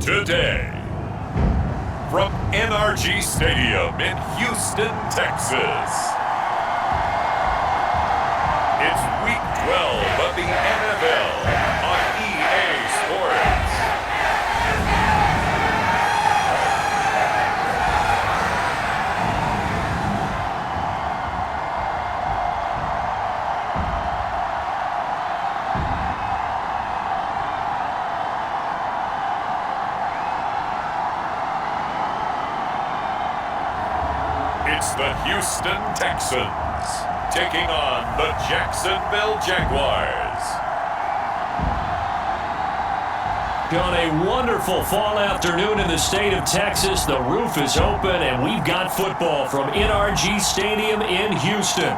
Today, from NRG Stadium in Houston, Texas, it's Week 12 of the NFL on EA Sports. It's the Houston Texans taking on the Jacksonville Jaguars. On a wonderful fall afternoon in the state of Texas, the roof is open and we've got football from NRG Stadium in Houston.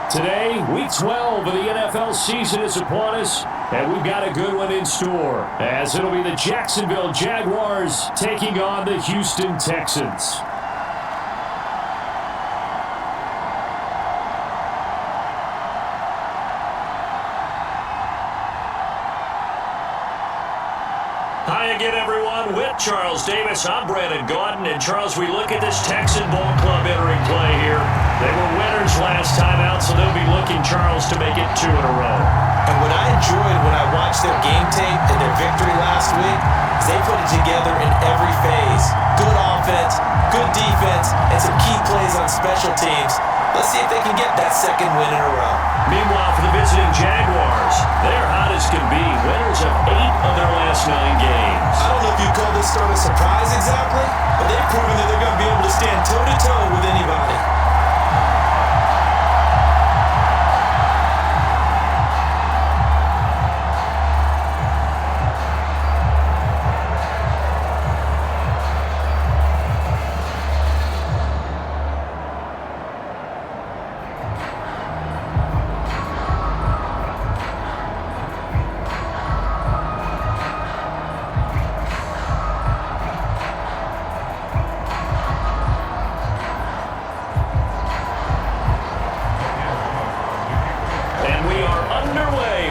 Today, Week 12 of the NFL season is upon us, and we've got a good one in store, as it'll be the Jacksonville Jaguars taking on the Houston Texans. Hi again, everyone. With Charles Davis, I'm Brandon Gaudin. And Charles, we look at this Texan ball club entering play here. They were winners last time out, so they'll be looking, Charles, to make it 2 in a row. And what I enjoyed when I watched their game tape and their victory last week is they put it together in every phase. Good offense, good defense, and some key plays on special teams. Let's see if they can get that second win in a row. Meanwhile, for the visiting Jaguars, they're hot as can be. Winners of 8 of their last 9 games. I don't know if you'd call this start a surprise exactly, but they've proven that they're going to be able to stand toe-to-toe with anybody.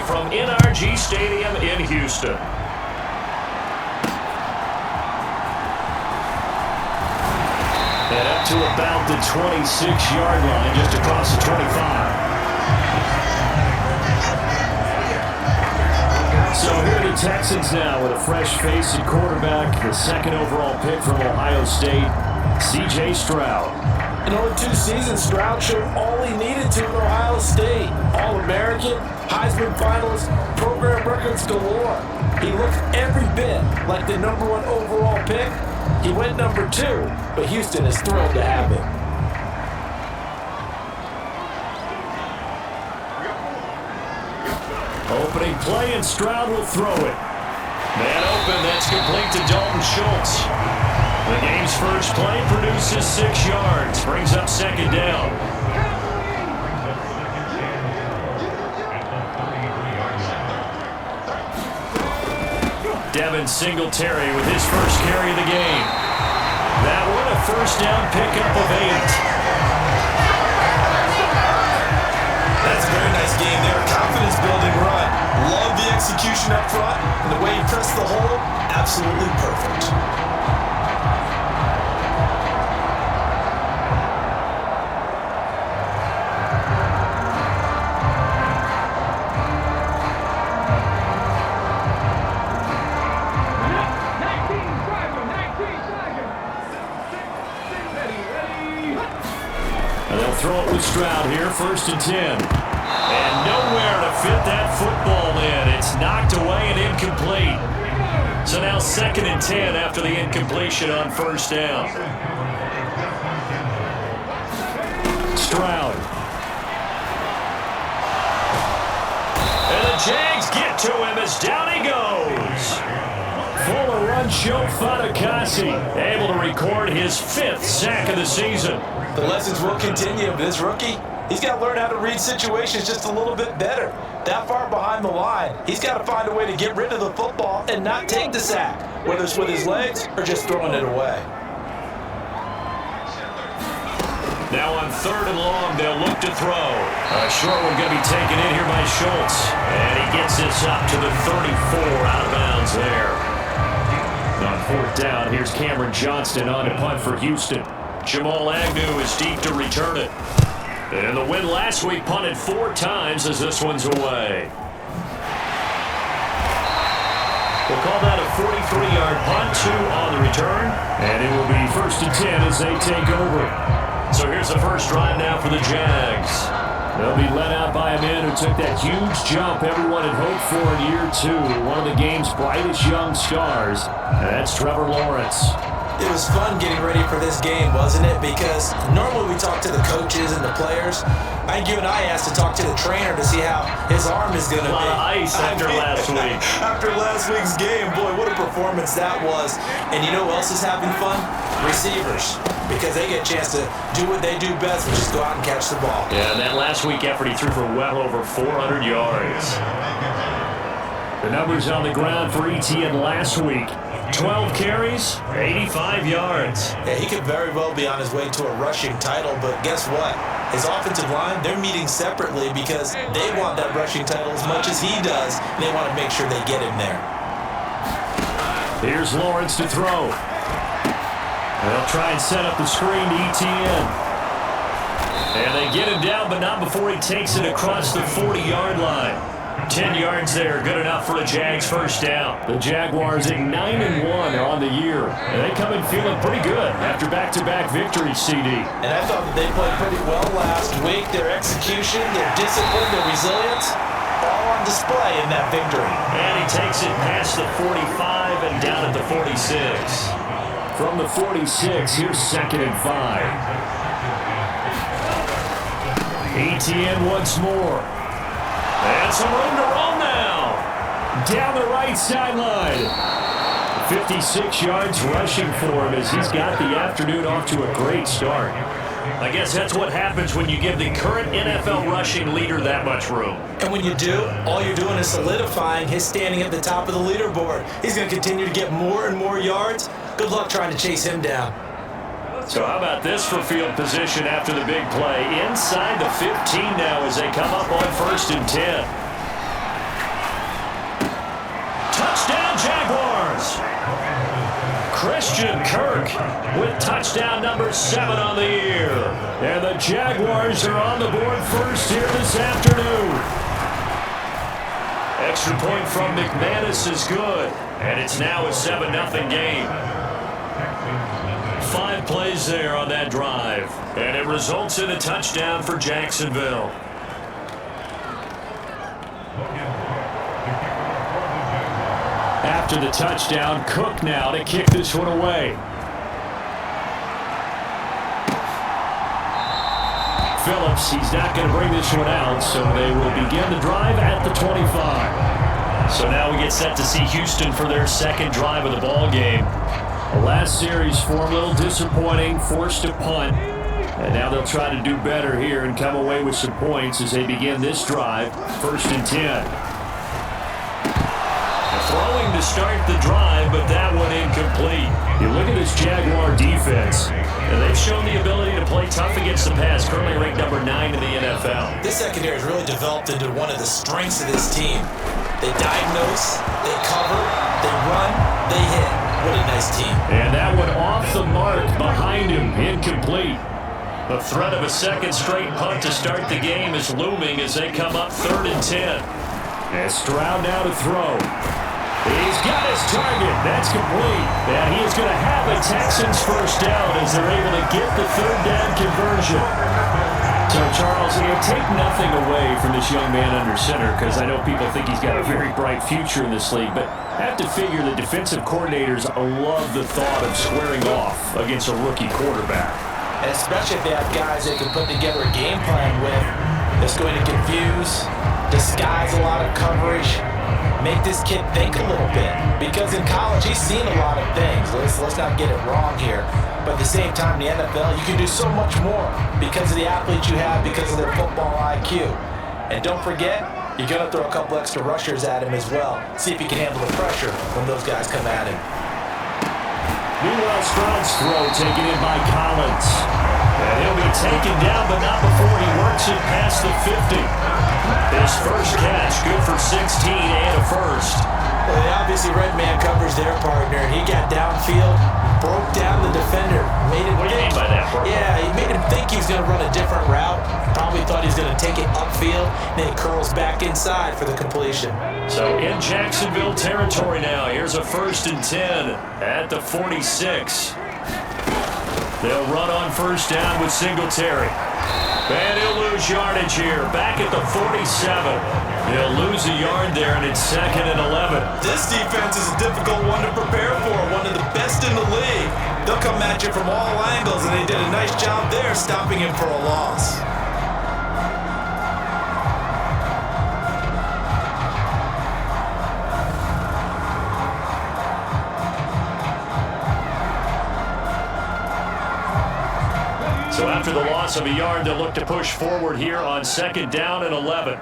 From NRG Stadium in Houston. And up to about the 26-yard line, just across the 25. So here are the Texans now with a fresh face at quarterback, the second overall pick from Ohio State, C.J. Stroud. In only 2 seasons, Stroud showed all he needed to at Ohio State. All-American, Heisman finalist, program records galore. He looked every bit like the #1 overall pick. He went number 2, but Houston is thrilled to have him. Opening play, and Stroud will throw it. Man open, that's complete to Dalton Schultz. The game's first play produces 6 yards, brings up second down. Devin Singletary with his first carry of the game. That one a first down pickup of 8. That's a very nice game there. Confidence-building run. Love the execution up front, and the way he pressed the hole, absolutely perfect. Throw it with Stroud here, 1st and 10. And nowhere to fit that football in. It's knocked away and incomplete. So now 2nd and 10 after the incompletion on 1st down. Stroud. And the Jags get to him as down he goes. Full of run show Fatukasi, able to record his 5th sack of the season. The lessons will continue, but this rookie, he's got to learn how to read situations just a little bit better. That far behind the line, he's got to find a way to get rid of the football and not take the sack, whether it's with his legs or just throwing it away. Now on 3rd and long, they'll look to throw. A short one going to be taken in here by Schultz. And he gets this up to the 34 out of bounds there. On fourth down, here's Cameron Johnston on to punt for Houston. Jamal Agnew is deep to return it. And the win last week punted 4 times as this one's away. We'll call that a 43-yard punt, 2 on the return. And it will be 1st and 10 as they take over. So here's the first drive now for the Jags. They'll be led out by a man who took that huge jump everyone had hoped for in year 2. One of the game's brightest young stars. And that's Trevor Lawrence. It was fun getting ready for this game, wasn't it? Because normally we talk to the coaches and the players. I think you and I asked to talk to the trainer to see how his arm is going to be. A lot of ice after last week. After last week's game, boy, what a performance that was. And you know who else is having fun? Receivers. Because they get a chance to do what they do best, which is go out and catch the ball. Yeah, that last week effort, he threw for well over 400 yards. The numbers on the ground for Etienne last week. 12 carries, 85 yards. Yeah, he could very well be on his way to a rushing title, but guess what? His offensive line, they're meeting separately because they want that rushing title as much as he does, and they want to make sure they get him there. Here's Lawrence to throw. They'll try and set up the screen to ETIENNE. And they get him down, but not before he takes it across the 40-yard line. 10 yards there, good enough for a Jags first down. The Jaguars at 9-1 on the year. And they come in feeling pretty good after back-to-back victories, CD. And I thought that they played pretty well last week. Their execution, their discipline, their resilience, all on display in that victory. And he takes it past the 45 and down at the 46. From the 46, here's 2nd and 5. ETIENNE once more. And some room to roll now. Down the right sideline. 56 yards rushing for him as he's got the afternoon off to a great start. I guess that's what happens when you give the current NFL rushing leader that much room. And when you do, all you're doing is solidifying his standing at the top of the leaderboard. He's going to continue to get more and more yards. Good luck trying to chase him down. So how about this for field position after the big play? Inside the 15 now as they come up on 1st and 10. Touchdown Jaguars! Christian KIRK with touchdown number 7 on the year. And the Jaguars are on the board first here this afternoon. Extra point from McManus is good. And it's now a 7-0 game. 5 plays there on that drive. And it results in a touchdown for Jacksonville. After the touchdown, Cook now to kick this one away. Phillips, he's not going to bring this one out, so they will begin the drive at the 25. So now we get set to see Houston for their 2nd drive of the ball game. The last series for a little disappointing, forced to punt. And now they'll try to do better here and come away with some points as they begin this drive, 1st and 10. Throwing to start the drive, but that one incomplete. You look at this Jaguar defense, and they've shown the ability to play tough against the pass, currently ranked number 9 in the NFL. This secondary has really developed into one of the strengths of this team. They diagnose, they cover, they run, they hit. What a nice team. And that one off the mark behind him, incomplete. The threat of a 2nd straight punt to start the game is looming as they come up 3rd and 10. And Stroud now to throw. He's got his target. That's complete. And he is going to have the Texans first down as they're able to get the 3rd down conversion. So, Charles, take nothing away from this young man under center because I know people think he's got a very bright future in this league, but I have to figure the defensive coordinators love the thought of squaring off against a rookie quarterback. And especially if they have guys they can put together a game plan with that's going to confuse, disguise a lot of coverage, make this kid think a little bit. Because in college, he's seen a lot of things. Let's not get it wrong here. But at the same time, in the NFL, you can do so much more because of the athletes you have, because of their football IQ. And don't forget, you're going to throw a couple extra rushers at him as well. See if he can handle the pressure when those guys come at him. Meanwhile, Stroud's throw taken in by Collins. And he'll be taken down, but not before he works it past the 50. His first catch, good for 16 and a first. Well, they obviously read man coverage their partner, and he got downfield, broke down the defender. What do you mean by that, bro? Yeah, he made him think he was going to run a different route. Probably thought he was going to take it upfield, and then he curls back inside for the completion. So in Jacksonville territory now. Here's a 1st and 10 at the 46. They'll run on first down with Singletary. And he'll lose yardage here. Back at the 47. They'll lose a yard there, and it's 2nd and 11. This defense is a difficult one to prepare for, one of the best in the league. They'll come at you from all angles, and they did a nice job there stopping him for a loss. So after the loss of a yard, they'll look to push forward here on 2nd down and 11.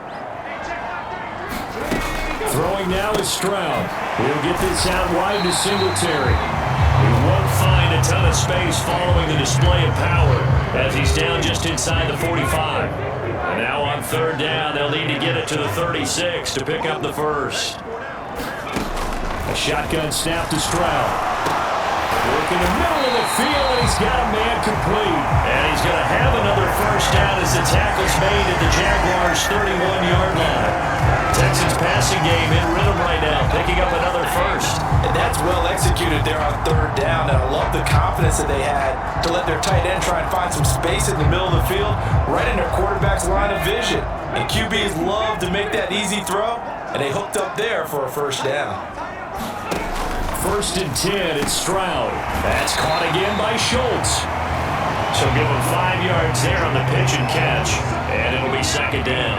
Throwing now is Stroud. He'll get this out wide to Singletary. He won't find a ton of space following the display of power as he's down just inside the 45. And now on 3rd down, they'll need to get it to the 36 to pick up the first. A shotgun snap to Stroud. Work in the middle of the field, and he's got a man complete. And he's going to have another first down as the tackle's made at the Jaguars' 31-yard line. Texans passing game in rhythm right now, picking up another first. And that's well executed there on 3rd down, and I love the confidence that they had to let their tight end try and find some space in the middle of the field, right in their quarterback's line of vision. And QBs love to make that easy throw, and they hooked up there for a first down. 1st and 10, it's Stroud. That's caught again by Schultz. So give him 5 yards there on the pitch and catch, and it'll be 2nd down.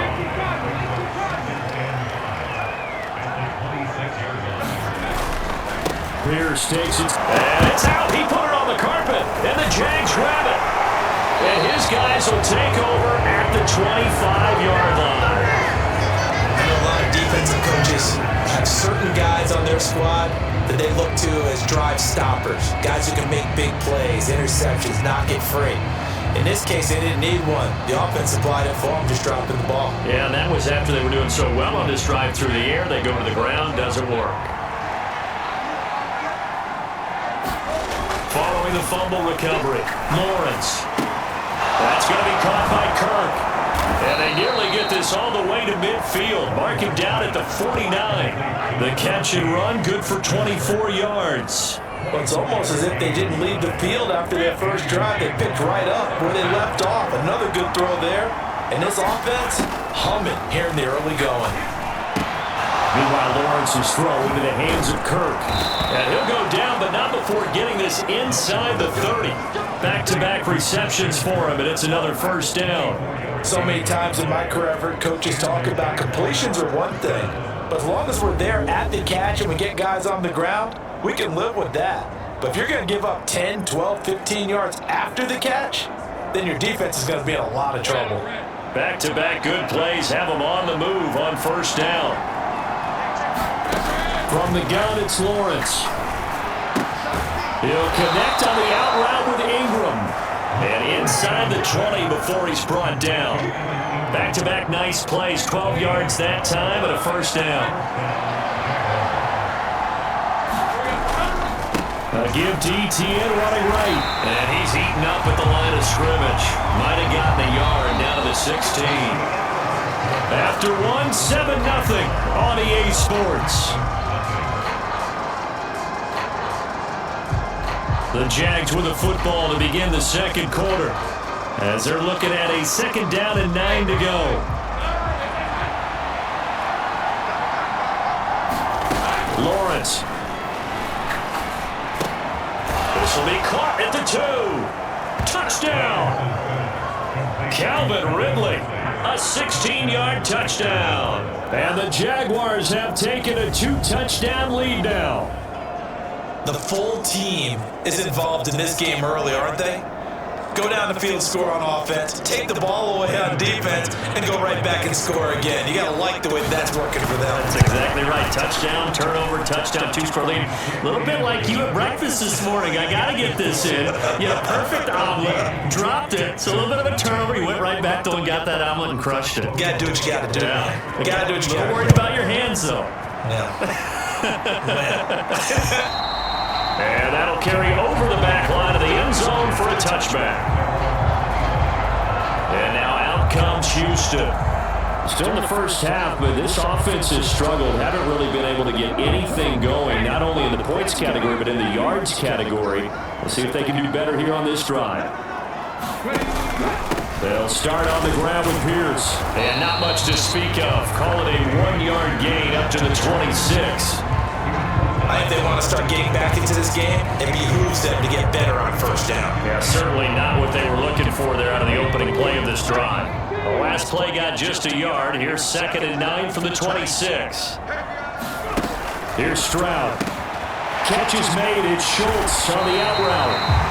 Pierce takes it, and it's out. He put it on the carpet, and the Jags grab it. And his guys will take over at the 25-yard line. I know a lot of defensive coaches have certain guys on their squad that they look to as drive stoppers, guys who can make big plays, interceptions, not get free. In this case, they didn't need one. The offense supplied it for them, just dropping the ball. Yeah, and that was after they were doing so well on this drive through the air. They go to the ground, doesn't work. Following the fumble recovery, Lawrence. That's going to be caught by Kirk. And they nearly get this all the way to midfield. Mark him down at the 49. The catch and run, good for 24 yards. Well, it's almost as if they didn't leave the field after their first drive. They picked right up where they left off. Another good throw there. And this offense, humming here in the early going. Meanwhile, Lawrence's throw into the hands of Kirk. And he'll go down, but not before getting this inside the 30. Back-to-back receptions for him, and it's another first down. So many times in my career, I've heard coaches talk about completions are one thing. But as long as we're there at the catch and we get guys on the ground, we can live with that. But if you're going to give up 10, 12, 15 yards after the catch, then your defense is going to be in a lot of trouble. Back-to-back good plays have them on the move on first down. From the gun, it's Lawrence. He'll connect on the out route with Ingram. And inside the 20 before he's brought down. Back-to-back nice plays, 12 yards that time and a first down. A give to ETIENNE running right. And he's eaten up at the line of scrimmage. Might have gotten a yard down to the 16. After one, 7-0 on EA Sports. The Jags with the football to begin the second quarter as they're looking at a 2nd down and 9 to go. Lawrence. This will be caught at the 2. Touchdown. Calvin Ridley, a 16-yard touchdown. And the Jaguars have taken a 2-touchdown lead now. The full team is involved in this game early, aren't they? go down the field, score on offense, take the ball away on defense, and go right back and score again. You got to like the way that's working for them. That's exactly right. Touchdown, turnover, touchdown, two-score lead. A little bit like you at breakfast this morning. I got to get this in. You had a perfect omelet, dropped it. So a little bit of a turnover. You went right back though and got that omelet and crushed it. You got to do what you got to do. Yeah. You got to do what you got to do. Don't worry about your hands though. Yeah. And that'll carry over the back line of the end zone for a touchback. And now out comes Houston. Still in the first half, but this offense has struggled. Haven't really been able to get anything going, not only in the points category, but in the yards category. We'll see if they can do better here on this drive. They'll start on the ground with Pierce. And not much to speak of. Call it a 1-yard gain up to the 26. If they want to start getting back into this game, it behooves them to get better on first down. Yeah, certainly not what they were looking for there out of the opening play of this drive. The last play got just a yard. Here's 2nd and 9 from the 26. Here's Stroud. Catch is made. It's Schultz on the out route.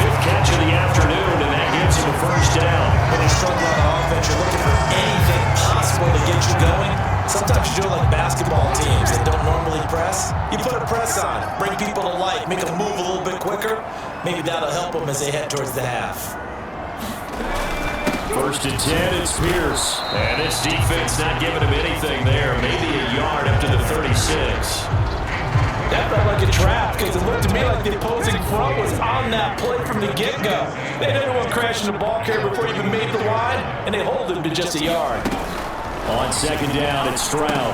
5th catch of the afternoon, and that gives him a first down. When you struggle on offense, you're looking for anything possible to get you going. Sometimes you do it like basketball teams that don't normally press. You put a press on, bring people to life, make them move a little bit quicker. Maybe that'll help them as they head towards the half. 1st and 10, it's Pierce. And this defense not giving him anything there. Maybe a yard up to the 36. That felt like a trap because it looked to me like the opposing front was on that play from the get-go. They didn't want crashing the ball carrier before he even made the line, and they hold him to just a yard. On 2nd down, it's Stroud.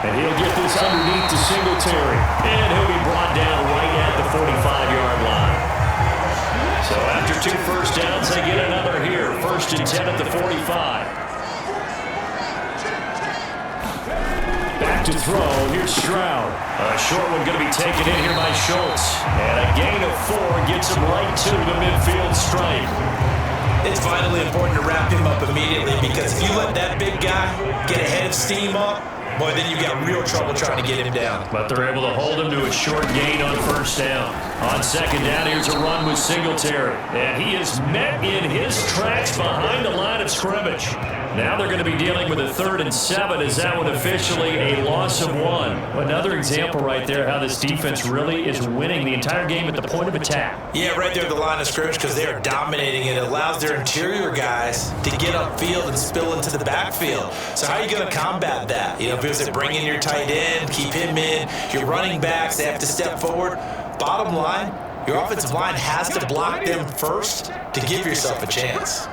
And he'll get this underneath to Singletary. And he'll be brought down right at the 45-yard line. So after 2 first downs, they get another here. 1st and 10 at the 45. Back to throw. Here's Stroud. A short one going to be taken in here by Schultz. And a gain of 4 gets him right to the midfield stripe. It's vitally important to wrap him up immediately because if you let that big guy get a head of steam up, boy, then you've got real trouble trying to get him down. But they're able to hold him to a short gain on 1st down. On 2nd down, here's a run with Singletary. And he is met in his tracks behind the line of scrimmage. Now they're going to be dealing with a 3rd and 7. Is that one officially a loss of 1? Another example right there how this defense really is winning the entire game at the point of attack. Yeah, right there at the line of scrimmage because they are dominating it. It allows their interior guys to get upfield and spill into the backfield. So how are you going to combat that? You know, because they bring in your tight end, keep him in. Your running backs, they have to step forward. Bottom line, your offensive line has to block them first to give yourself a chance.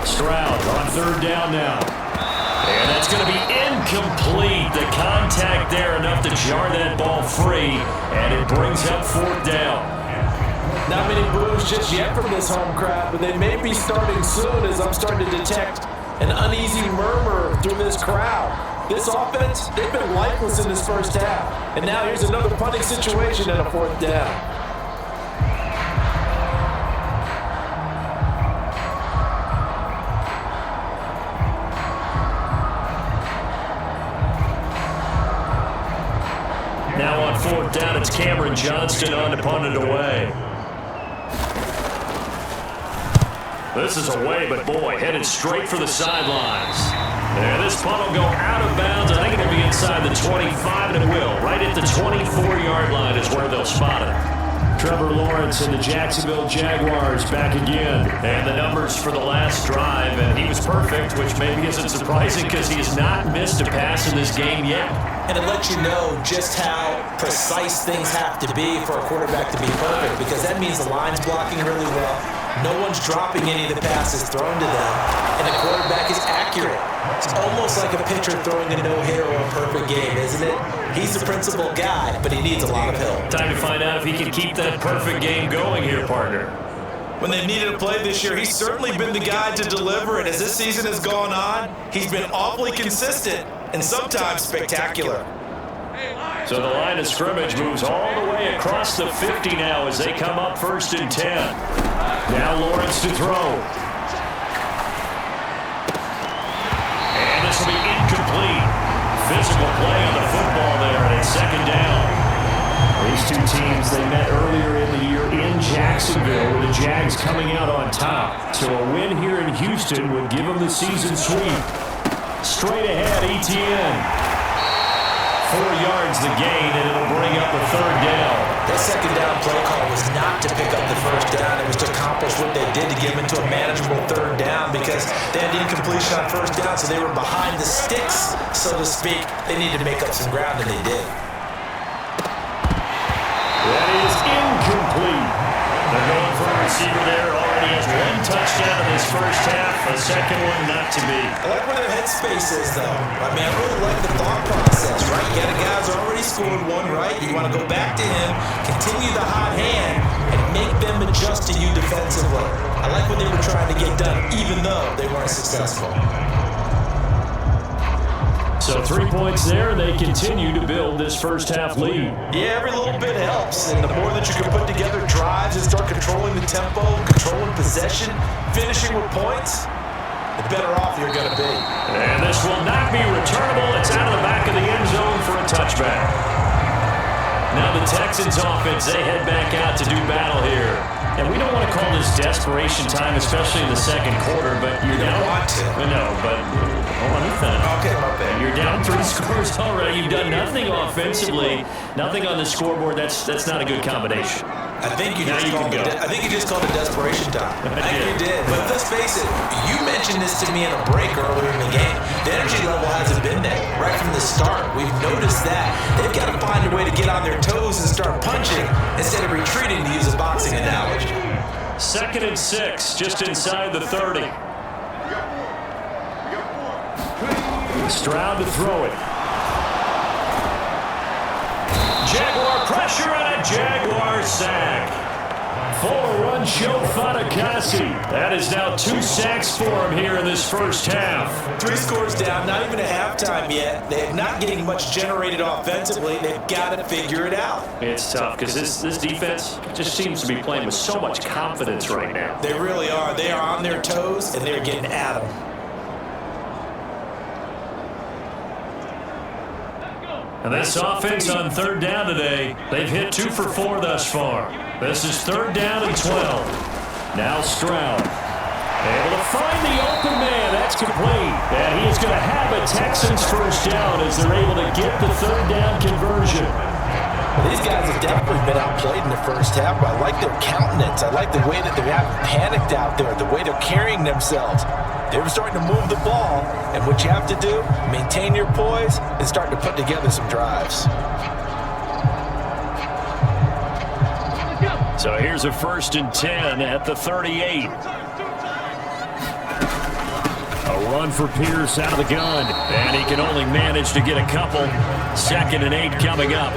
Stroud on 3rd down now. And that's going to be incomplete. The contact there enough to jar that ball free. And it brings up 4th down. Not many boos just yet from this home crowd, but they may be starting soon as I'm starting to detect an uneasy murmur through this crowd. This offense, they've been lifeless in this first half. And now here's another punting situation and a 4th down. Now on 4th down, it's Cameron Johnston on to punt it away. This is away, but boy, headed straight for the sidelines. And this punt will go out of bounds. I think it'll be inside the 25, and it will. Right at the 24-yard line is where they'll spot it. Trevor Lawrence and the Jacksonville Jaguars back again. And the numbers for the last drive, and he was perfect, which maybe isn't surprising because he has not missed a pass in this game yet. And it lets you know just how precise things have to be for a quarterback to be perfect because that means the line's blocking really well. No one's dropping any of the passes thrown to them, and the quarterback is accurate. It's almost like a pitcher throwing a no-hitter or a perfect game, isn't it? He's the principal guy, but he needs a lot of help. Time to find out if he can keep that perfect game going here, partner. When they've needed a play this year, he's certainly been the guy to deliver it. As this season has gone on, he's been awfully consistent and sometimes spectacular. So the line of scrimmage moves all the way across the 50 now as they come up 1st and 10. Now Lawrence to throw. And this will be incomplete. Physical play on the football there, and it's 2nd down. These two teams, they met earlier in the year in Jags coming out on top. So a win here in Houston would give them the season sweep. Straight ahead, ETIENNE. 4 yards the gain, and it'll bring up a third down. That second down play call was not to pick up the first down. It was to accomplish what they did to get them into a manageable third down because they had incompletion on first down, so they were behind the sticks, so to speak. They needed to make up some ground, and they did. That is incomplete. They're going for a receiver there. Already has 1 touchdown in this first half. A second one not to be. I like where their headspace is, though. I mean, I really like the thought process, right? You got a guy who's already scored 1, right? You want to go back to him, continue the hot hand, and make them adjust to you defensively. I like what they were trying to get done, even though they weren't successful. So 3 points there, they continue to build this first half lead. Yeah, every little bit helps, and the more that you can put together drives and start controlling the tempo, controlling possession, finishing with points, the better off you're going to be. And this will not be returnable. It's out of the back of the end zone for a touchback. Now the Texans offense, they head back out to do battle here. And we don't want to call this desperation time, especially in the second quarter, but you're down. Want to. No, but hold on, Ethan. Okay, my bad. You're down 3 scores already. You've done nothing offensively, nothing on the scoreboard. That's not a good combination. I think you just called it desperation time. I think you did. But let's face it, you mentioned this to me in a break earlier in the game. The energy level hasn't been there right from the start. We've noticed that. They've got to find a way to get on their toes and start punching instead of retreating, to use a boxing analogy. 2nd and 6, just inside the 30. Stroud to throw it. Jaguar pressure and a Jaguar sack. Full run show Fatukasi. That is now 2 sacks for him here in this first half. 3 scores down, not even a halftime yet. They're not getting much generated offensively. They've got to figure it out. It's tough because this defense just seems to be playing with so much confidence right now. They really are. They are on their toes, and they're getting at them. And this offense on 3rd down today, they've hit 2 for 4 thus far. This is 3rd down and 12. Now Stroud. Able to find the open man. That's complete. And he is going to have a Texans first down as they're able to get the 3rd down conversion. Well, these guys have definitely been outplayed in the first half, but I like their countenance. I like the way that they haven't panicked out there, the way they're carrying themselves. They're starting to move the ball, and what you have to do, maintain your poise and start to put together some drives. So here's a 1st and 10 at the 38. A run for Pierce out of the gun, and he can only manage to get a couple. 2nd and 8 coming up.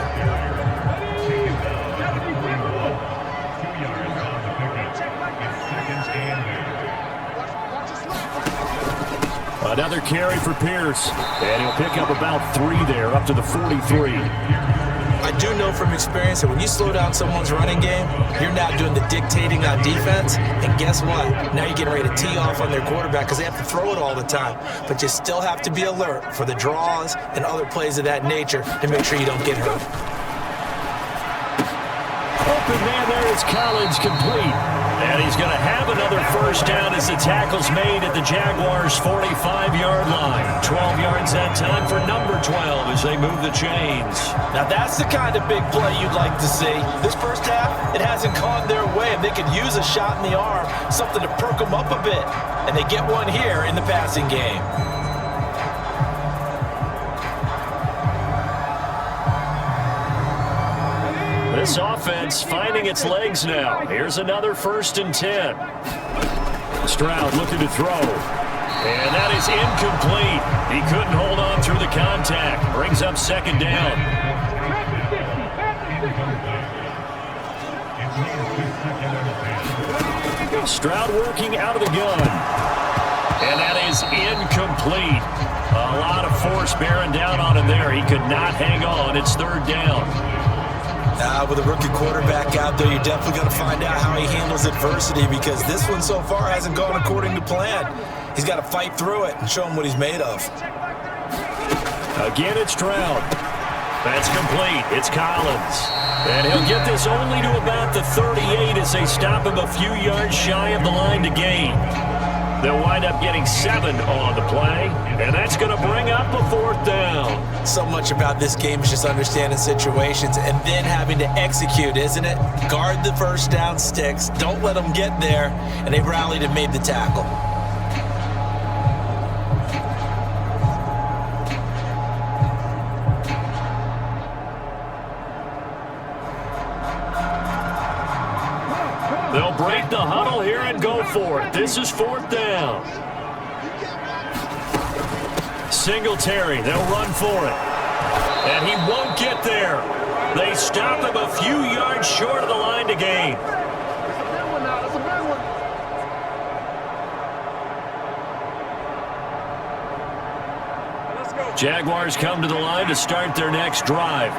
Another carry for Pierce, and he'll pick up about 3 there, up to the 43. I do know from experience that when you slow down someone's running game, you're now doing the dictating on defense, and guess what? Now you're getting ready to tee off on their quarterback because they have to throw it all the time. But you still have to be alert for the draws and other plays of that nature to make sure you don't get hurt. Open man there is Collins, complete. And he's going to have another first down as the tackle's made at the Jaguars' 45-yard line. 12 yards that time for number 12 as they move the chains. Now that's the kind of big play you'd like to see. This first half, it hasn't gone their way, and they could use a shot in the arm, something to perk them up a bit. And they get one here in the passing game. This offense finding its legs now. Here's another 1st and 10. Stroud looking to throw. And that is incomplete. He couldn't hold on through the contact. Brings up 2nd down. Stroud working out of the gun. And that is incomplete. A lot of force bearing down on him there. He could not hang on. It's 3rd down. With a rookie quarterback out there, you're definitely going to find out how he handles adversity because this one so far hasn't gone according to plan. He's got to fight through it and show him what he's made of. Again, it's Stroud. That's complete. It's Collins. And he'll get this only to about the 38 as as they stop him a few yards shy of the line to gain. They'll wind up getting 7 on the play, and that's going to bring up a 4th down. So much about this game is just understanding situations and then having to execute, isn't it? Guard the first down sticks. Don't let them get there, and they rallied and made the tackle. They'll break the huddle here and go for it. This is 4th down. Singletary, they'll run for it. And he won't get there. They stop him a few yards short of the line to gain. Jaguars come to the line to start their next drive.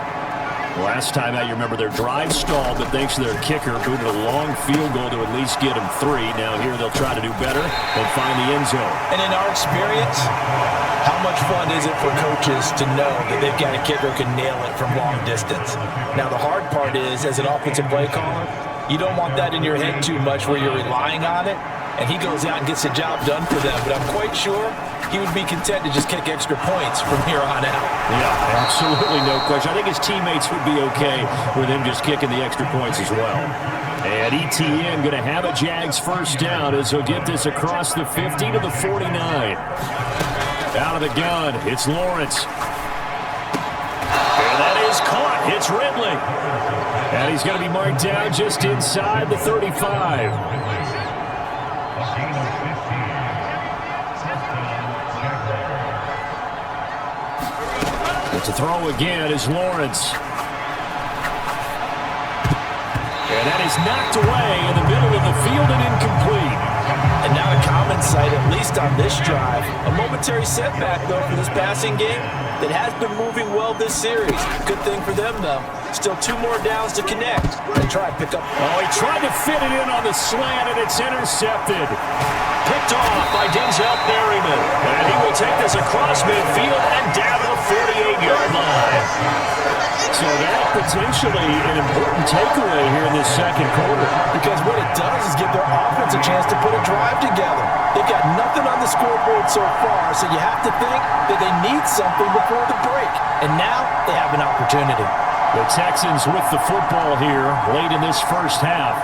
Last time out, you remember their drive stalled, but thanks to their kicker, booted a long field goal to at least get them 3. Now here they'll try to do better and find the end zone. And in our experience, how much fun is it for coaches to know that they've got a kicker who can nail it from long distance? Now the hard part is, as an offensive play caller, you don't want that in your head too much where you're relying on it, and he goes out and gets the job done for them. But I'm quite sure he would be content to just kick extra points from here on out. Yeah, absolutely no question. I think his teammates would be okay with him just kicking the extra points as well. And ETIENNE going to have a Jags first down as he'll get this across the 50 to the 49. Out of the gun, it's Lawrence. And that is caught. It's Ridley. And he's going to be marked down just inside the 35. To throw again is Lawrence. And that is knocked away in the middle of the field and incomplete. And not a common sight, at least on this drive. A momentary setback, though, for this passing game that has been moving well this series. Good thing for them, though. Still 2 more downs to connect and try to pick up. Oh, he tried to fit it in on the slant, and it's intercepted. Picked off by Denzel Perryman. And he will take this across midfield and down to the 48-yard line. So that potentially an important takeaway here in this second quarter. Because what it does is give their offense a chance to put a drive together. They've got nothing on the scoreboard so far, so you have to think that they need something before the break. And now they have an opportunity. The Texans with the football here late in this first half.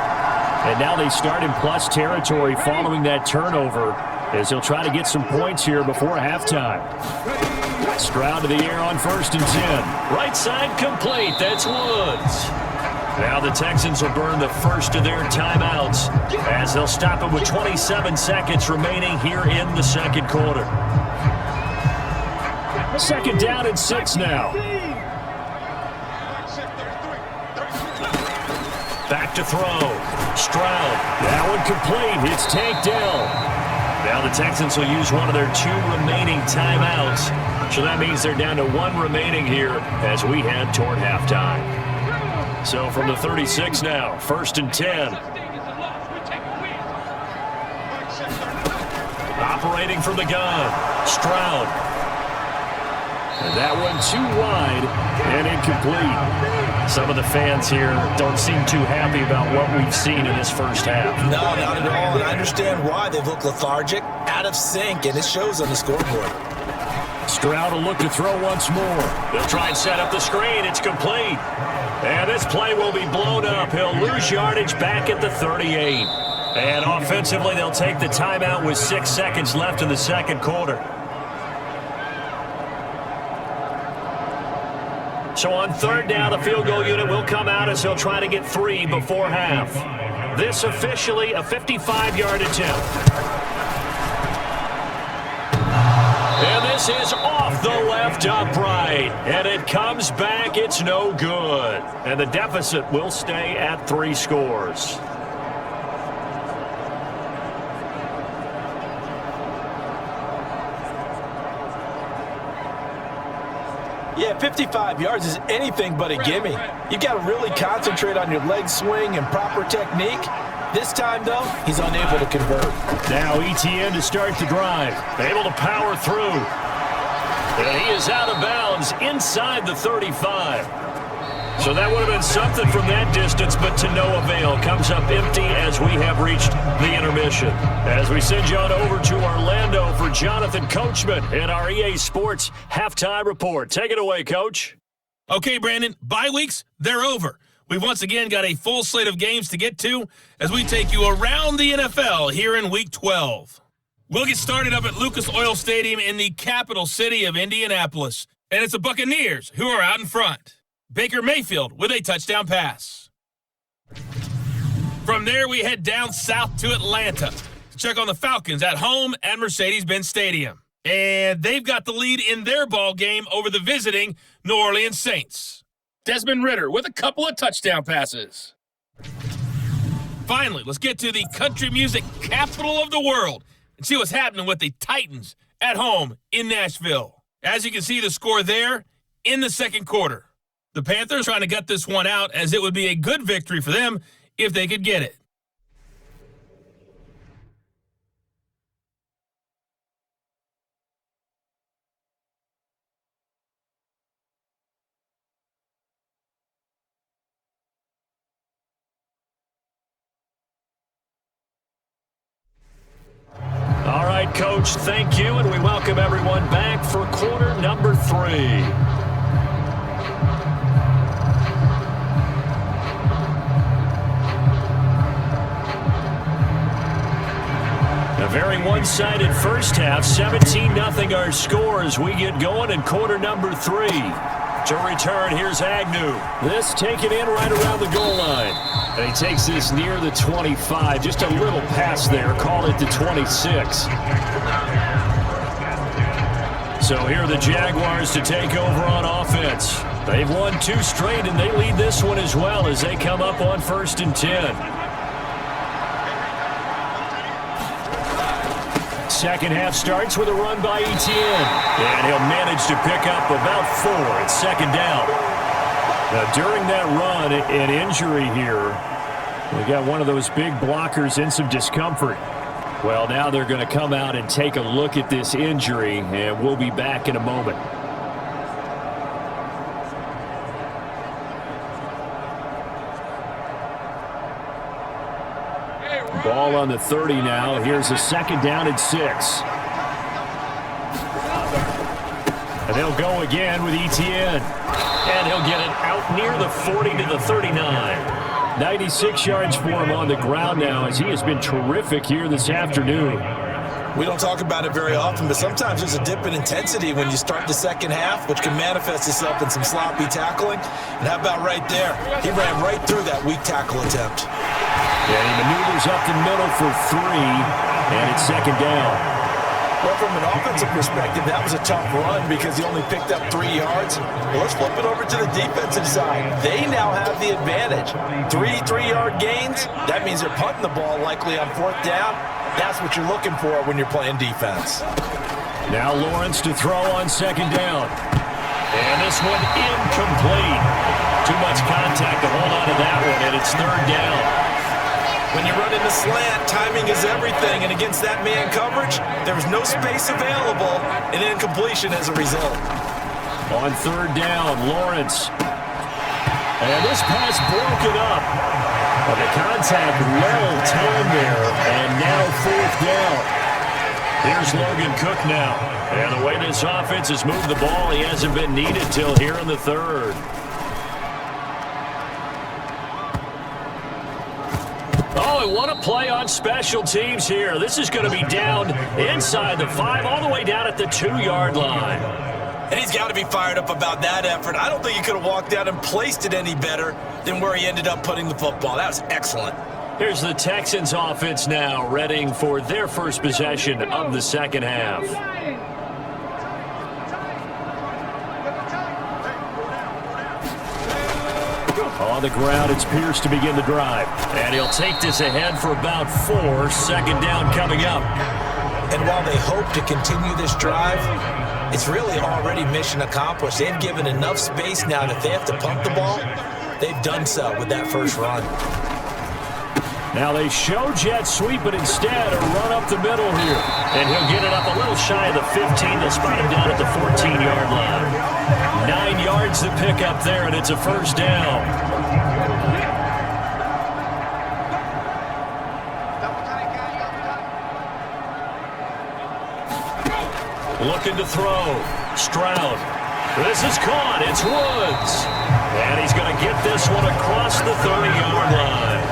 And now they start in plus territory following that turnover as they'll try to get some points here before halftime. Stroud to the air on 1st and 10. Right side complete. That's Woods. Now the Texans will burn the first of their timeouts as they'll stop it with 27 seconds remaining here in the second quarter. 2nd down and 6 now. Back to throw. Stroud. That one complete. It's Tank-Dell. Now the Texans will use one of their 2 remaining timeouts. So that means they're down to 1 remaining here as we head toward halftime. So from the 36 now, 1st and 10. Operating from the gun. Stroud. And that one too wide and incomplete. Some of the fans here don't seem too happy about what we've seen in this first half. No, not at all. And I understand why. They've looked lethargic, out of sync, and it shows on the scoreboard. Stroud will look to throw once more. They'll try and set up the screen. It's complete. And this play will be blown up. He'll lose yardage back at the 38. And offensively, they'll take the timeout with 6 seconds left in the second quarter. So on 3rd down, the field goal unit will come out as he'll try to get 3 before half. This officially a 55-yard attempt. And this is off the left upright. And it comes back. It's no good. And the deficit will stay at 3 scores. Yeah, 55 yards is anything but a gimme. You've got to really concentrate on your leg swing and proper technique. This time, though, he's unable to convert. Now ETIENNE to start the drive. Able to power through. And he is out of bounds inside the 35. So that would have been something from that distance, but to no avail. Comes up empty as we have reached the intermission. As we send you on over to Orlando for Jonathan Coachman in our EA Sports Halftime Report. Take it away, Coach. Okay, Brandon, bye weeks, they're over. We've once again got a full slate of games to get to as we take you around the NFL here in Week 12. We'll get started up at Lucas Oil Stadium in the capital city of Indianapolis, and it's the Buccaneers who are out in front. Baker Mayfield with a touchdown pass. From there, we head down south to Atlanta to check on the Falcons at home at Mercedes-Benz Stadium. And they've got the lead in their ball game over the visiting New Orleans Saints. Desmond Ridder with a couple of touchdown passes. Finally, let's get to the country music capital of the world and see what's happening with the Titans at home in Nashville. As you can see the score there in the second quarter. The Panthers trying to gut this one out as it would be a good victory for them if they could get it. All right, Coach, thank you, and we welcome everyone back for quarter number 3. A very one-sided first half, 17-0 our score as we get going in quarter number 3. To return, here's Agnew. This taken in right around the goal line. And he takes this near the 25. Just a little pass there. Call it the 26. So here are the Jaguars to take over on offense. They've won 2 straight, and they lead this one as well as they come up on 1st and 10. Second half starts with a run by Etienne. And he'll manage to pick up about 4 at second down. Now, during that run, an injury here. We got one of those big blockers in some discomfort. Well, now they're going to come out and take a look at this injury, and we'll be back in a moment. Ball on the 30 now. Here's a second down and 6. And they'll go again with Etienne. And he'll get it out near the 40 to the 39. 96 yards for him on the ground now as he has been terrific here this afternoon. We don't talk about it very often, but sometimes there's a dip in intensity when you start the second half, which can manifest itself in some sloppy tackling. And how about right there? He ran right through that weak tackle attempt. And he maneuvers up the middle for 3, and it's second down. Well, from an offensive perspective, that was a tough run because he only picked up 3 yards. Well, let's flip it over to the defensive side. They now have the advantage. 3 3-yard gains, that means they're punting the ball likely on 4th down. That's what you're looking for when you're playing defense. Now Lawrence to throw on second down. And this one incomplete. Too much contact to hold on to that one, and it's 3rd down. When you run in the slant, timing is everything, and against that man coverage, there was no space available, and incompletion as a result. On 3rd down, Lawrence. And this pass broken up. But the contact well timed there, and now 4th down. Here's Logan Cook now. And the way this offense has moved the ball, he hasn't been needed till here in the 3rd. Oh, and what a play on special teams here. This is going to be down inside the 5, all the way down at the 2-yard line. And he's got to be fired up about that effort. I don't think he could have walked out and placed it any better than where he ended up putting the football. That was excellent. Here's the Texans offense now, readying for their first possession of the second half. On the ground, it's Pierce to begin the drive. And he'll take this ahead for about 4. Second down coming up. And while they hope to continue this drive, it's really already mission accomplished. They've given enough space now that if they have to pump the ball, they've done so with that first run. Now they show jet sweep, but instead a run up the middle here. And he'll get it up a little shy of the 15. They'll spot him down at the 14-yard line. 9 yards to pick up there, and it's a first down. Looking to throw. Stroud. This is caught. It's Woods. And he's going to get this one across the 30-yard line.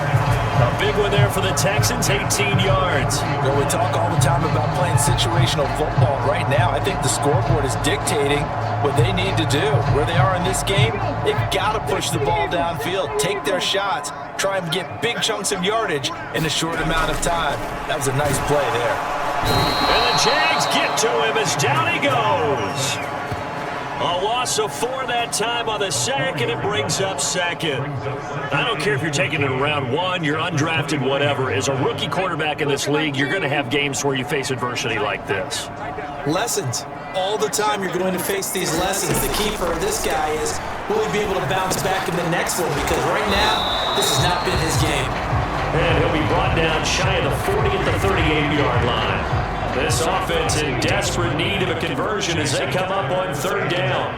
A big one there for the Texans, 18 yards. Well, we talk all the time about playing situational football. Right now, I think the scoreboard is dictating what they need to do. Where they are in this game, they've got to push the ball downfield, take their shots, try and get big chunks of yardage in a short amount of time. That was a nice play there. And the Jags get to him as down he goes. A loss of 4 that time on the sack, and it brings up second. I don't care if you're taking it in round 1, you're undrafted, whatever. As a rookie quarterback in this league, you're going to have games where you face adversity like this. Lessons. All the time you're going to face these lessons. The key for this guy is, will he be able to bounce back in the next one? Because right now, this has not been his game. And he'll be brought down shy of the 40 at the 38-yard line. This offense in desperate need of a conversion as they come up on 3rd down.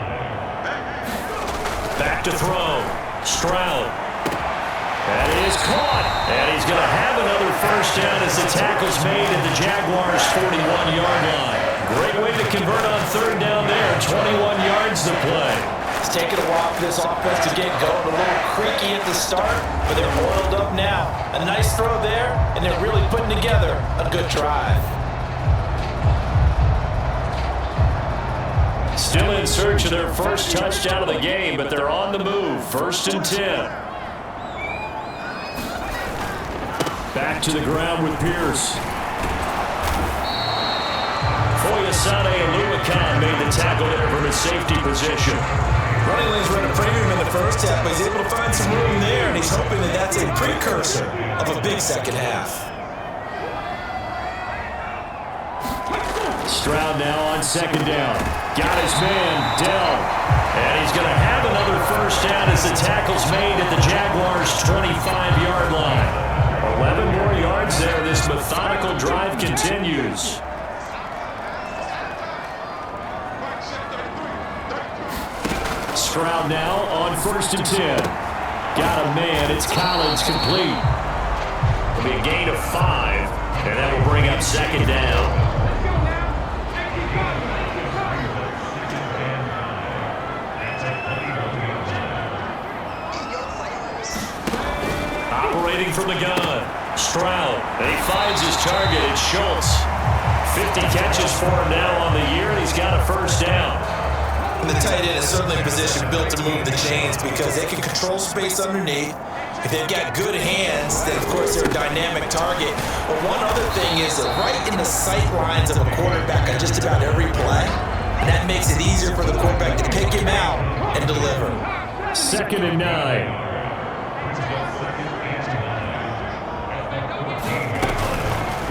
Back to throw. Stroud. That is caught. And he's going to have another first down as the tackle's made at the Jaguars' 41-yard line. Great way to convert on 3rd down there. 21 yards to play. It's taken a while for this offense to get going. A little creaky at the start, but they're oiled up now. A nice throw there, and they're really putting together a good drive. Still in search of their first touchdown of the game, but they're on the move. 1st and 10. Back to the ground with Pierce. Foyesade Aluakon made the tackle there from his safety position. Running lanes were at a premium in the first half, but he's able to find some room there, and he's hoping that that's a precursor of a big second half. Stroud now on 2nd down. Got his man, Dell. And he's going to have another first down as the tackle's made at the Jaguars' 25-yard line. 11 more yards there. This methodical drive continues. Stroud now on 1st and 10. Got a man. It's Collins complete. It'll be a gain of 5, and that will bring up 2nd down. Operating from the gun, Stroud, and he finds his target. It's Schultz. 50 catches for him now on the year, and he's got a first down. And the tight end is certainly a position built to move the chains because they can control space underneath. If they've got good hands, then of course they're a dynamic target. But one other thing is that right in the sight lines of a quarterback on just about every play, and that makes it easier for the quarterback to pick him out and deliver. 2nd and 9.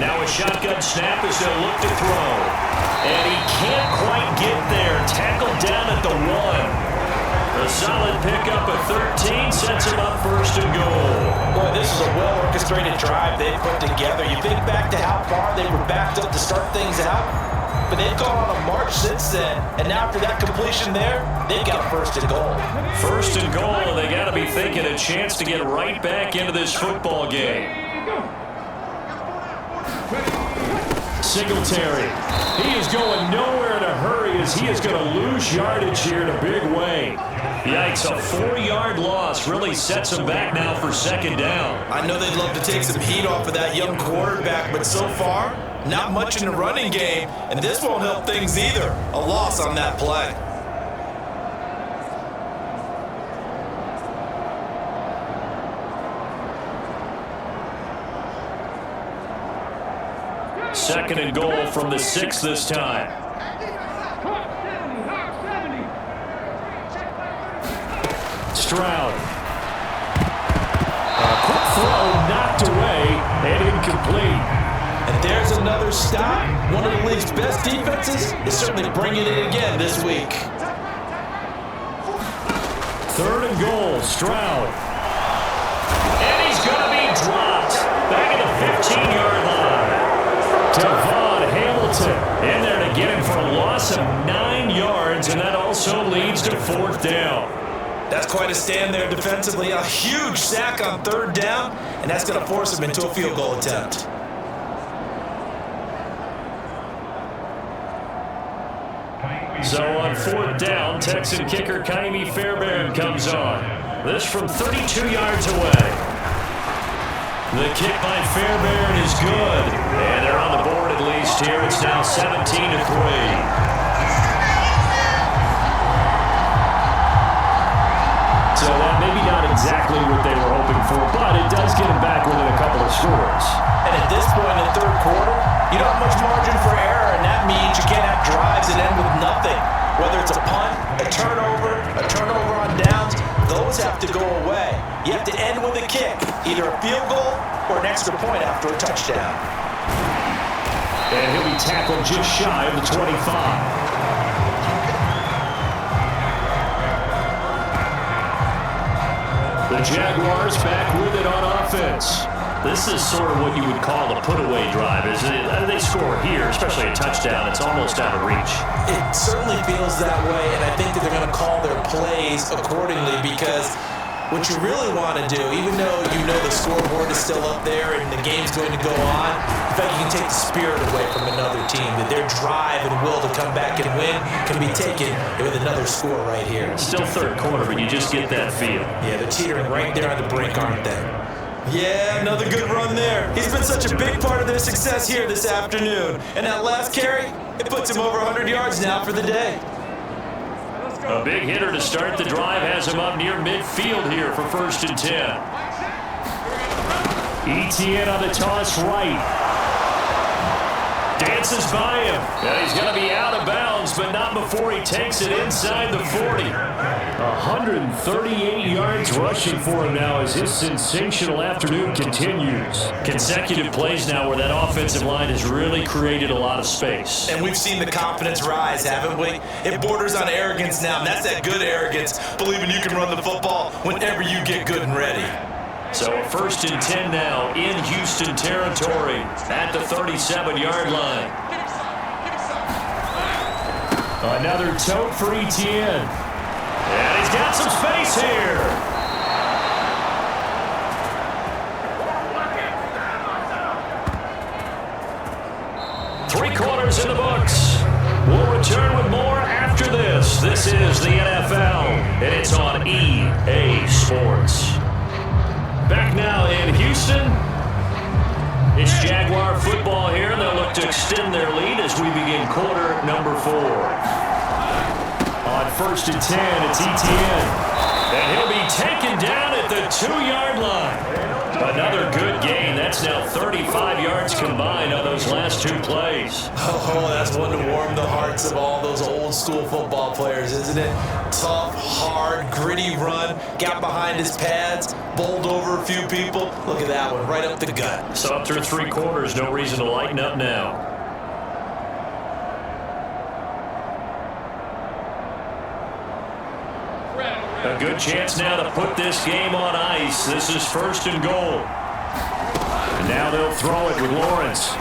Now a shotgun snap as they'll look to throw. And he can't quite get there. Tackled down at the 1. A solid pickup of 13 sets him up 1st and goal. Boy, this is a well-orchestrated drive they put together. You think back to how far they were backed up to start things out, but they've gone on a march since then. And now after that completion there, they've got 1st and goal. 1st and goal, and they got to be thinking a chance to get right back into this football game. Singletary. He is going nowhere in a hurry as he is going to lose yardage here in a big way. Yikes, a 4-yard loss really sets him back now for 2nd down. I know they'd love to take some heat off of that young quarterback, but so far, not much in the running game, and this won't help things either. A loss on that play. Second and goal from the 6 this time. Stroud. A quick throw knocked away and incomplete. And there's another stop. One of the league's best defenses is certainly bringing it again this week. 3rd and goal, Stroud. And he's going to be dropped. Devon Hamilton in there to get him for a loss of 9 yards, and that also leads to 4th down. That's quite a stand there defensively. A huge sack on 3rd down, and that's going to force him into a field goal attempt. So on 4th down, Texan kicker Kaimi Fairbairn comes on. This from 32 yards away. The kick by Fairbairn is good. And they're on the board at least here. It's now 17-3. So that maybe not exactly what they were hoping for, but it does get them back within a couple of scores. And at this point in the 3rd quarter, you don't have much margin for error, and that means you can't have drives that end with nothing. Whether it's a punt, a turnover on downs, those have to go away. You have to end with a kick, either a field goal or an extra point after a touchdown. And he'll be tackled just shy of the 25. The Jaguars back with it on offense. This is sort of what you would call a put-away drive, isn't it? They score here, especially a touchdown. It's almost out of reach. It certainly feels that way, and I think that they're going to call their plays accordingly because what you really want to do, even though you know the scoreboard is still up there and the game's going to go on, in fact, you can take the spirit away from another team, that their drive and will to come back and win can be taken with another score right here. Still 3rd quarter, but you just get that feel. Yeah, they're teetering right there on the brink, aren't they? Yeah, another good run there. He's been such a big part of their success here this afternoon. And that last carry, it puts him over 100 yards now for the day. A big hitter to start the drive has him up near midfield here for 1st and 10. ETIENNE on the toss right. Dances by him. And he's going to be out of bounds, but not before he takes it inside the 40. 138 yards rushing for him now as his sensational afternoon continues. Consecutive plays now where that offensive line has really created a lot of space. And we've seen the confidence rise, haven't we? It borders on arrogance now, and that's that good arrogance, believing you can run the football whenever you get good and ready. So a 1st and 10 now in Houston territory at the 37-yard line. Another tote for ETIENNE. And he's got some space here. Three quarters in the books. We'll return with more after this. This is the NFL, and it's on EA Sports. Back now in Houston. It's Jaguar football here, and they'll look to extend their lead as we begin quarter number 4. On 1st and 10, it's ETIENNE. And he'll be taken down at the 2-yard line. Another good gain. That's now 35 yards combined on those last 2 plays. Oh, that's one to warm the hearts of all those old school football players, isn't it? Tough, hard, gritty run. Got behind his pads, bowled over a few people. Look at that one, right up the gut. So up through 3 quarters, no reason to lighten up now. A good chance now to put this game on ice. This is 1st and goal. And now they'll throw it with Lawrence.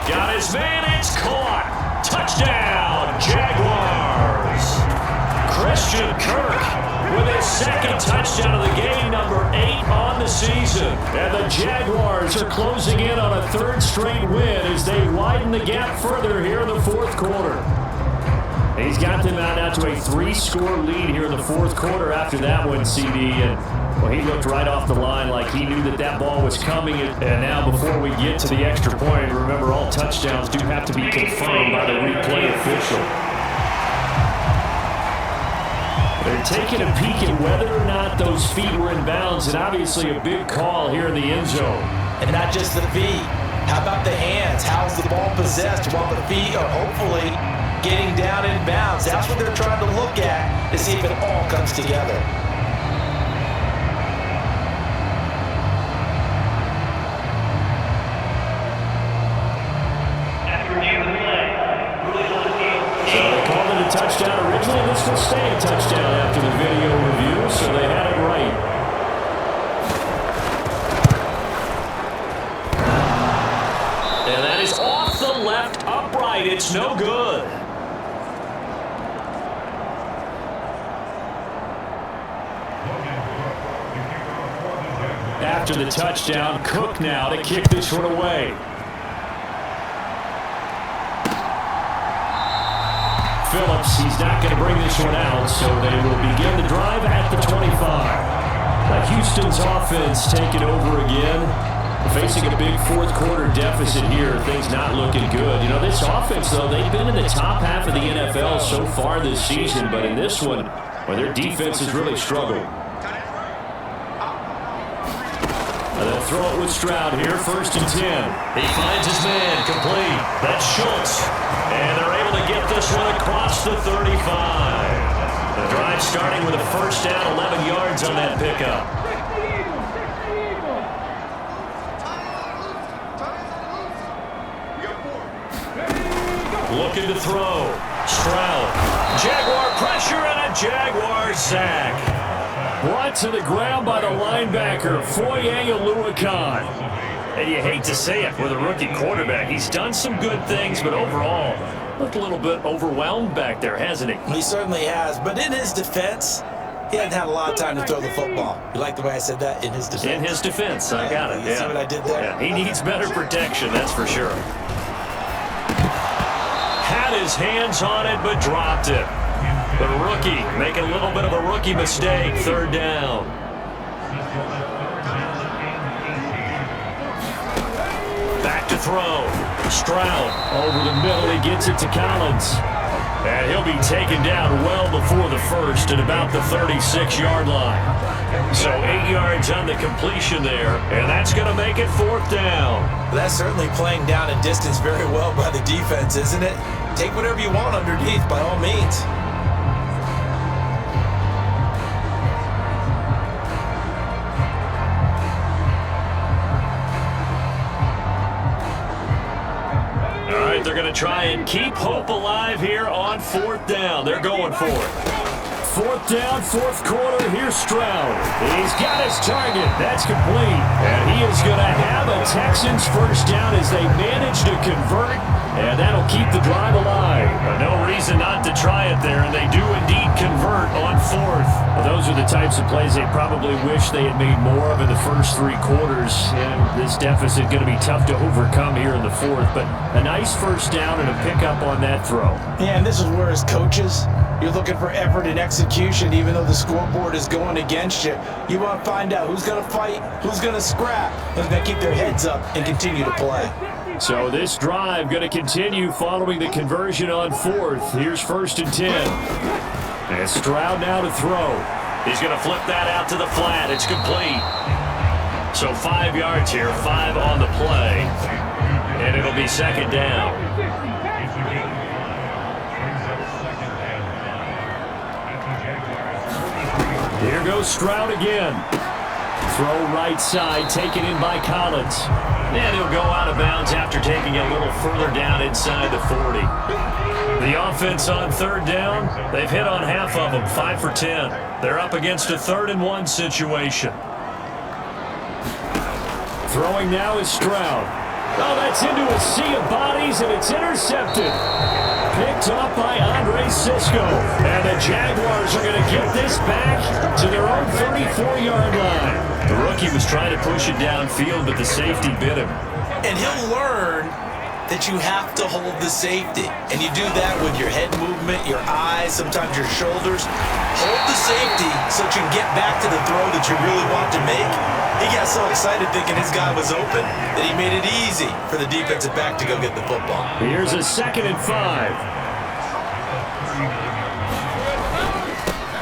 Got his man, it's caught. Touchdown, Jaguars. Christian KIRK with his 2nd touchdown of the game, number 8 on the season. And the Jaguars are closing in on a 3rd straight win as they widen the gap further here in the 4th quarter. He's got them out now to a 3-score lead here in the 4th quarter after that one, CD. And well, he looked right off the line like he knew that that ball was coming. And now before we get to the extra point, remember all touchdowns do have to be confirmed by the replay official. They're taking a peek at whether or not those feet were in bounds, and obviously a big call here in the end zone. And not just the feet. How about the hands? How's the ball possessed while the feet are hopefully getting down in bounds? That's what they're trying to look at to see if it all comes together. So they called it a touchdown originally. This will stay a touchdown after the video review, so they had it right. And that is off right. It's no good. After the touchdown, Cook now to kick this one away. Phillips, he's not going to bring this one out, so they will begin the drive at the 25. Houston's offense taking over again. Facing a big fourth quarter deficit here, things not looking good. You know, this offense, though, they've been in the top half of the NFL so far this season, but in this one, well, their defense has really struggled. They'll throw it with Stroud here, 1st and 10. He finds his man, complete. That's Schultz. And they're able to get this one across the 35. The drive starting with a 1st down, 11 yards on that pickup. Looking to throw. Stroud. Jaguar pressure and a Jaguar sack. Brought to the ground by the linebacker, Foye-Oluokun. And you hate to say it with a rookie quarterback. He's done some good things, but overall, looked a little bit overwhelmed back there, hasn't he? He certainly has, but in his defense, he hasn't had a lot of time to throw the football. You like the way I said that? In his defense? In his defense, I got it. You see what I did there? Yeah, he needs better protection, that's for sure. Had his hands on it, but dropped it. The rookie making a little bit of a rookie mistake, 3rd down. Back to throw. Stroud over the middle. He gets it to Collins. And he'll be taken down well before the 1st at about the 36-yard line. So 8 yards on the completion there, and that's going to make it 4th down. That's certainly playing down a distance very well by the defense, isn't it? Take whatever you want underneath, by all means. They're going to try and keep hope alive here on 4th down. They're going for it. 4th down, 4th quarter. Here's Stroud. He's got his target. That's complete. And he is going to have a Texans 1st down as they manage to convert. And that'll keep the drive alive. But no reason not to try it there. And they do indeed convert on 4th. Well, those are the types of plays they probably wish they had made more of in the first 3 quarters. And this deficit going to be tough to overcome here in the 4th. But a nice 1st down and a pickup on that throw. Yeah, and this is where as coaches, you're looking for effort and execution. Even though the scoreboard is going against you, you want to find out who's going to fight, who's going to scrap, who's going to keep their heads up and continue to play. So this drive going to continue following the conversion on 4th. Here's 1st and 10. And Stroud now to throw. He's going to flip that out to the flat. It's complete. So 5 yards here, 5 on the play. And it'll be 2nd down. Here goes Stroud again. Throw right side, taken in by Collins. And he'll go out of bounds after taking it a little further down inside the 40. The offense on 3rd down, they've hit on half of them, 5 for 10. They're up against a 3rd and 1 situation. Throwing now is Stroud. Oh, that's into a sea of bodies, and it's intercepted. Picked up by Andre Sisco. And the Jaguars are going to get this back to their own 34-yard line. The rookie was trying to push it downfield, but the safety bit him. And he'll learn that you have to hold the safety. And you do that with your head movement, your eyes, sometimes your shoulders. Hold the safety so that you can get back to the throw that you really want to make. He got so excited thinking his guy was open that he made it easy for the defensive back to go get the football. Here's a 2nd and 5.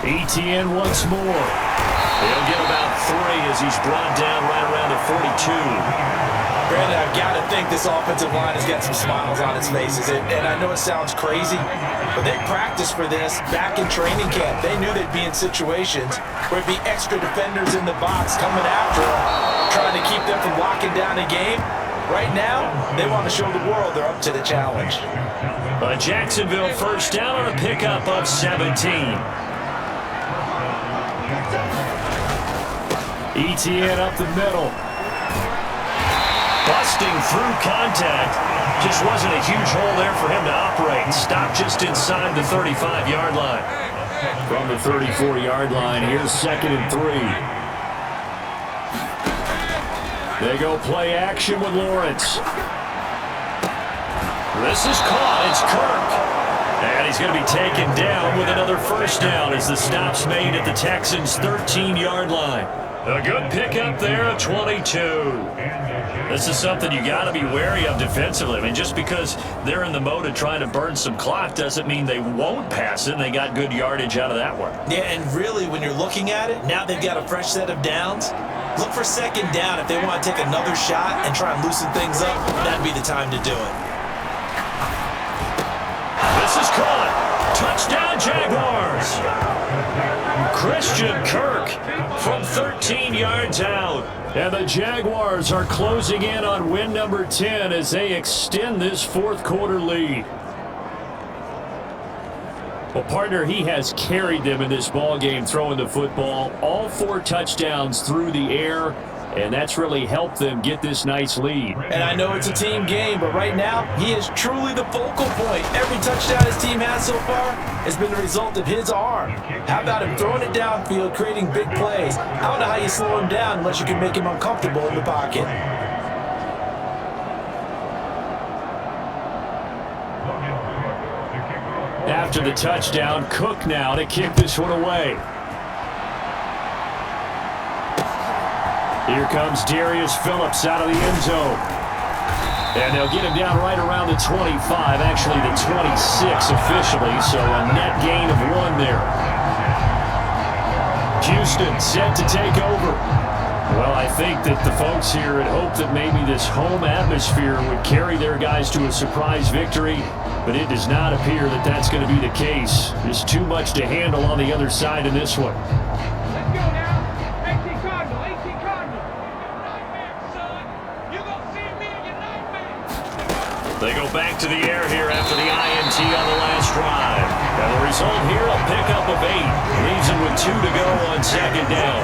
ETIENNE once more. He'll get about 3 as he's brought down right around the 42. Brandon, I've got to think this offensive line has got some smiles on its faces. And I know it sounds crazy, but they practiced for this back in training camp. They knew they'd be in situations where it'd be extra defenders in the box coming after them, trying to keep them from locking down a game. Right now, they want to show the world they're up to the challenge. A Jacksonville 1st down on a pickup of 17. Etienne up the middle. busting through contact. Just wasn't a huge hole there for him to operate. Stopped just inside the 35-yard line. From the 34-yard line, here's 2nd and 3. They go play action with Lawrence. This is caught. It's KIRK. And he's going to be taken down with another first down as the stop's made at the Texans' 13-yard line. A good pickup there of 22. This is something you got to be wary of defensively. I mean, just because they're in the mode of trying to burn some clock doesn't mean they won't pass it, and they got good yardage out of that one. Yeah, and really, when you're looking at it, now they've got a fresh set of downs. Look for 2nd down if they want to take another shot and try and loosen things up. That'd be the time to do it. This is caught. Touchdown, Jaguars. Christian KIRK from 13 yards out. And the Jaguars are closing in on win number 10 as they extend this fourth-quarter lead. Well, partner, he has carried them in this ballgame throwing the football. All 4 touchdowns through the air, and that's really helped them get this nice lead. And I know it's a team game, but right now, he is truly the focal point. Every touchdown his team has so far has been the result of his arm. How about him throwing it downfield, creating big plays? I don't know how you slow him down unless you can make him uncomfortable in the pocket. After the touchdown, Cook now to kick this one away. Here comes Darius Phillips out of the end zone. And they'll get him down right around the 25, actually the 26 officially, so a net gain of 1 there. Houston set to take over. Well, I think that the folks here had hoped that maybe this home atmosphere would carry their guys to a surprise victory, but it does not appear that that's going to be the case. There's too much to handle on the other side in this one. They go back to the air here after the INT on the last drive. And the result here, a pickup of 8. Leaves them with 2 to go on 2nd down.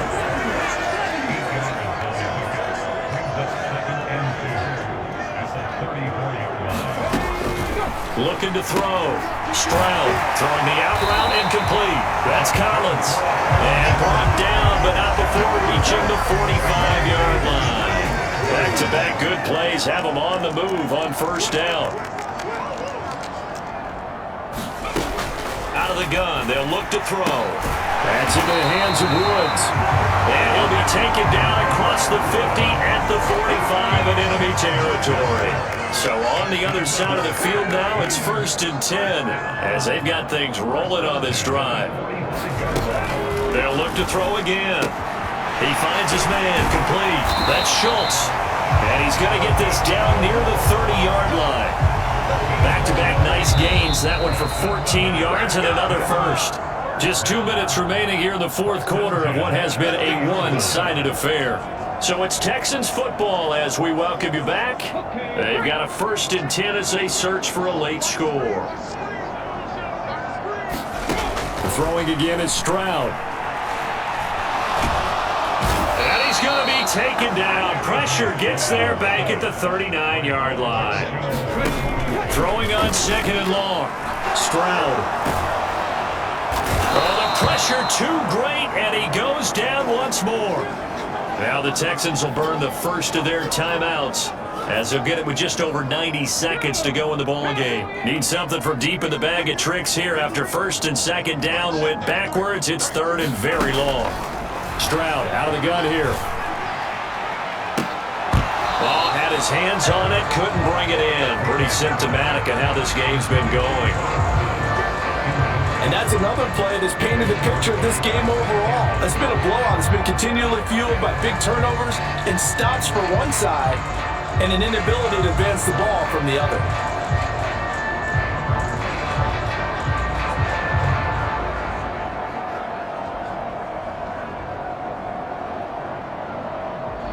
Looking to throw. Stroud throwing the out route incomplete. That's Collins. And brought down, but not before reaching the 45-yard line. Back-to-back good plays have them on the move on first down. Out of the gun, they'll look to throw. That's into the hands of Woods. And he'll be taken down across the 50 at the 45 in enemy territory. So on the other side of the field now, it's 1st and 10 as they've got things rolling on this drive. They'll look to throw again. He finds his man complete. That's Schultz. And he's going to get this down near the 30-yard line. Back-to-back nice gains. That one for 14 yards and another first. Just 2 minutes remaining here in the fourth quarter of what has been a one-sided affair. So it's Texans football as we welcome you back. They've got a 1st and 10 as they search for a late score. Throwing again is Stroud. And he's going to be taken down. Pressure gets there back at the 39-yard line. Throwing on 2nd and long. Stroud. Oh, the pressure too great, and he goes down once more. Now the Texans will burn the first of their timeouts as they'll get it with just over 90 seconds to go in the ball game. Need something from deep in the bag of tricks here after 1st and 2nd down went backwards. It's 3rd and very long. Stroud out of the gun here. Ball had his hands on it, couldn't bring it in. Pretty symptomatic of how this game's been going. And that's another play that's painted the picture of this game overall. It's been a blowout. It's been continually fueled by big turnovers and stops for one side and an inability to advance the ball from the other.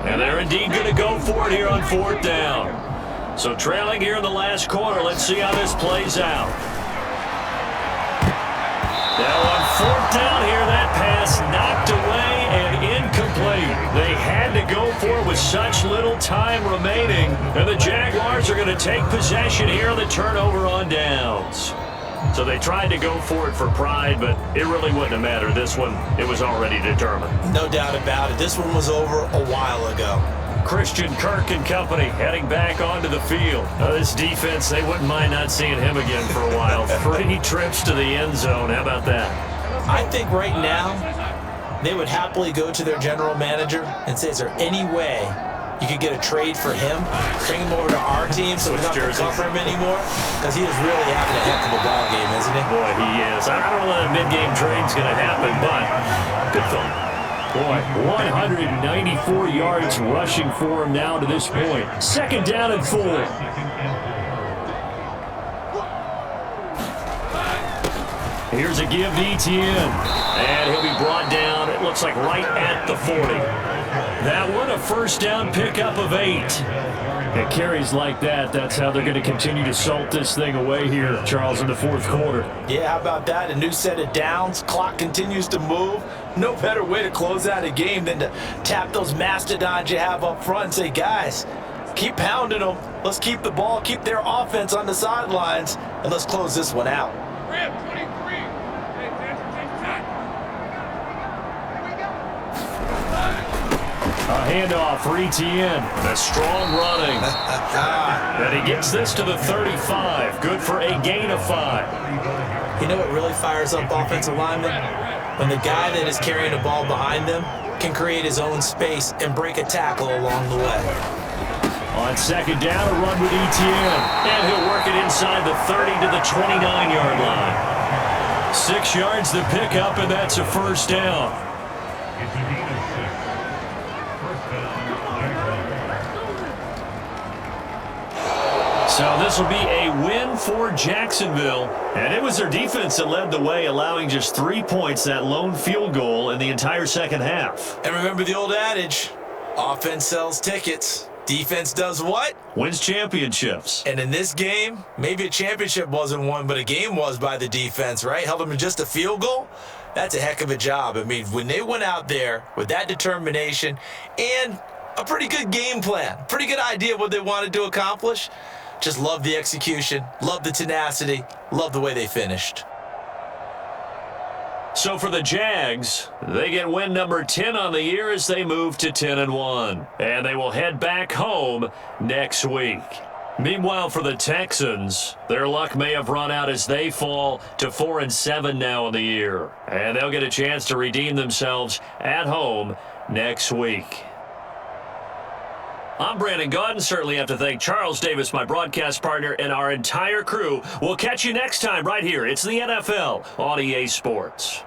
And they're indeed going to go for it here on 4th down. So trailing here in the last quarter, let's see how this plays out. Now on 4th down here, that pass knocked away and incomplete. They had had to go for it with such little time remaining. And the Jaguars are going to take possession here on the turnover on downs. So they tried to go for it for pride, but it really wouldn't have mattered. This one, it was already determined. No doubt about it. This one was over a while ago. Christian Kirk and company heading back onto the field. This defense, they wouldn't mind not seeing him again for a while. 3 trips to the end zone. How about that? I think right now they would happily go to their general manager and say, is there any way you could get a trade for him, bring him over to our team so we don't have to cover him anymore? Because he is really having a heck of a ball game, isn't he? Boy, he is. I don't know that a mid-game trade's going to happen, but good thought. Boy, 194 yards rushing for him now to this point. 2nd down and 4. Here's a give to ETIENNE. And he'll be brought down, it looks like right at the 40. That one, a 1st down pickup of 8. It carries like that. That's how they're going to continue to salt this thing away here, Charles, in the 4th quarter. Yeah, how about that? A new set of downs. Clock continues to move. No better way to close out a game than to tap those mastodons you have up front and say, guys, keep pounding them. Let's keep the ball, keep their offense on the sidelines, and let's close this one out. A handoff for ETIENNE. A strong running. And he gets this to the 35. Good for a gain of 5. You know what really fires up offensive linemen? When the guy that is carrying the ball behind them can create his own space and break a tackle along the way. On 2nd down, a run with ETIENNE. And he'll work it inside the 30 to the 29-yard line. 6 yards to pick up, and that's a 1st down. So this will be a win for Jacksonville. And it was their defense that led the way, allowing just 3 points, that lone field goal in the entire 2nd half. And remember the old adage, offense sells tickets. Defense does what? Wins championships. And in this game, maybe a championship wasn't won, but a game was by the defense, right? Held them to just a field goal. That's a heck of a job. I mean, when they went out there with that determination and a pretty good game plan, pretty good idea what they wanted to accomplish, just love the execution, love the tenacity, love the way they finished. So for the Jags, they get win number 10 on the year as they move to 10-1. And they will head back home next week. Meanwhile, for the Texans, their luck may have run out as they fall to 4-7 now in the year. And they'll get a chance to redeem themselves at home next week. I'm Brandon Gaudin. Certainly have to thank Charles Davis, my broadcast partner, and our entire crew. We'll catch you next time right here. It's the NFL on EA Sports.